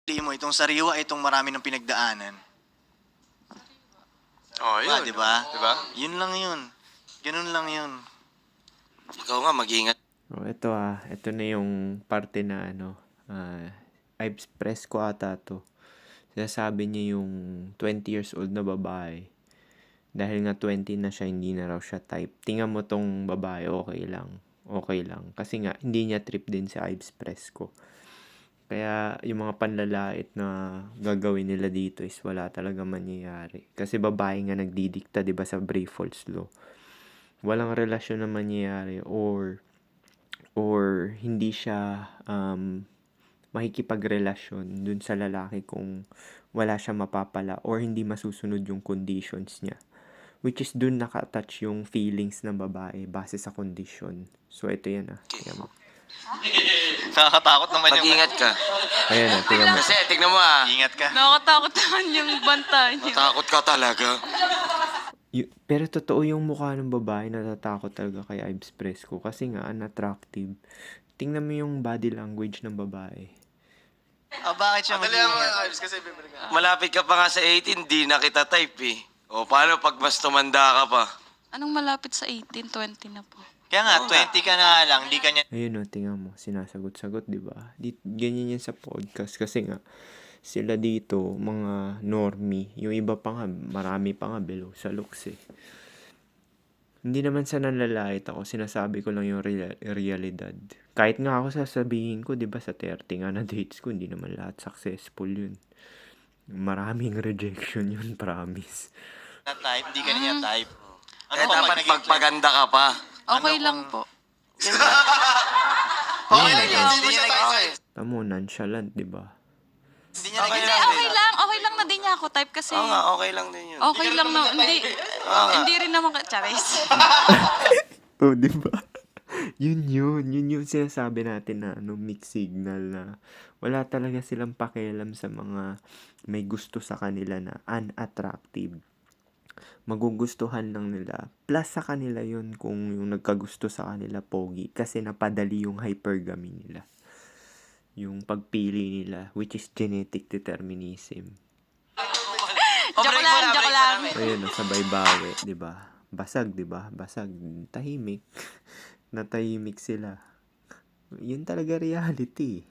Mo itong sariwa, itong marami ng pinagdaanan. Oh, yun. Diba? Diba? Yun lang yun. Ganun lang yun. Ikaw nga, mag-iingat. Ito na yung parte na I've expressed ko ata to. Sinasabi niya yung 20 years old na babae. Dahil nga 20 na siya, hindi na raw siya type. Tingnan mo tong babae, okay lang. Okay lang. Kasi nga, hindi niya trip din sa I've expressed ko. Kaya yung mga panlalait na gagawin nila dito is wala talaga mangyayari. Kasi babae nga nagdidikta, 'di ba, sa Brayfalls Law. Walang relasyon na mangyayari or hindi siya makikipagrelasyon dun sa lalaki kung wala siya mapapala or hindi masusunod yung conditions niya. Which is dun naka-attach yung feelings ng babae base sa condition. So ito yan tingnan mo. Nakakatakot naman yung... Mag-iingat ka. Ayan tingnan mo. Kasi, tignan mo Ingat ka. Nakakatakot naman yung banta niyo. Matakot ka talaga. Pero totoo yung mukha ng babae, natatakot talaga kay I've expressed ko kasi nga unattractive. Tingnan mo yung body language ng babae. Bakit siya Malapit ka pa nga sa 18, di na kita type eh. O paano pag mas tumanda ka pa? Anong malapit sa 18, 20 na po? Kaya nga, 20 ka na lang, di ka niya... Ayun tingnan mo, sinasagot-sagot, di ba? Ganyan yan sa podcast kasi nga, sila dito, mga normie, yung iba pa nga, marami pa nga below sa looks eh. Hindi naman sa nanlalait ako, sinasabi ko lang yung realidad. Kahit nga ako sasabihin ko, di ba, sa 30 nga na dates ko, hindi naman lahat successful yun. Maraming rejection yun, promise. Na type, di ka niya type. Eh, dapat pagpaganda ka pa. Okay lang po. Okay lang yun. Hindi niya nag-type. Tamo, nonchalant, di ba? Hindi niya Hindi, nag-type. okay lang na din niya ako type kasi. Oo nga, okay lang din yun. Okay lang na, hindi rin naman Charis. Oh, di ba? Yun yung sinasabi natin na mixed signal na wala talaga silang pakialam sa mga may gusto sa kanila na unattractive. Magugustuhan lang nila. Plus sa kanila yun kung yung nagkagusto sa kanila pogi kasi napadali yung hypergamy nila. Yung pagpili nila, which is genetic determinism. Joke lang. Ayun, sabay bawi, di ba? Basag, di ba? Basag, tahimik. Natahimik sila. Yun talaga reality.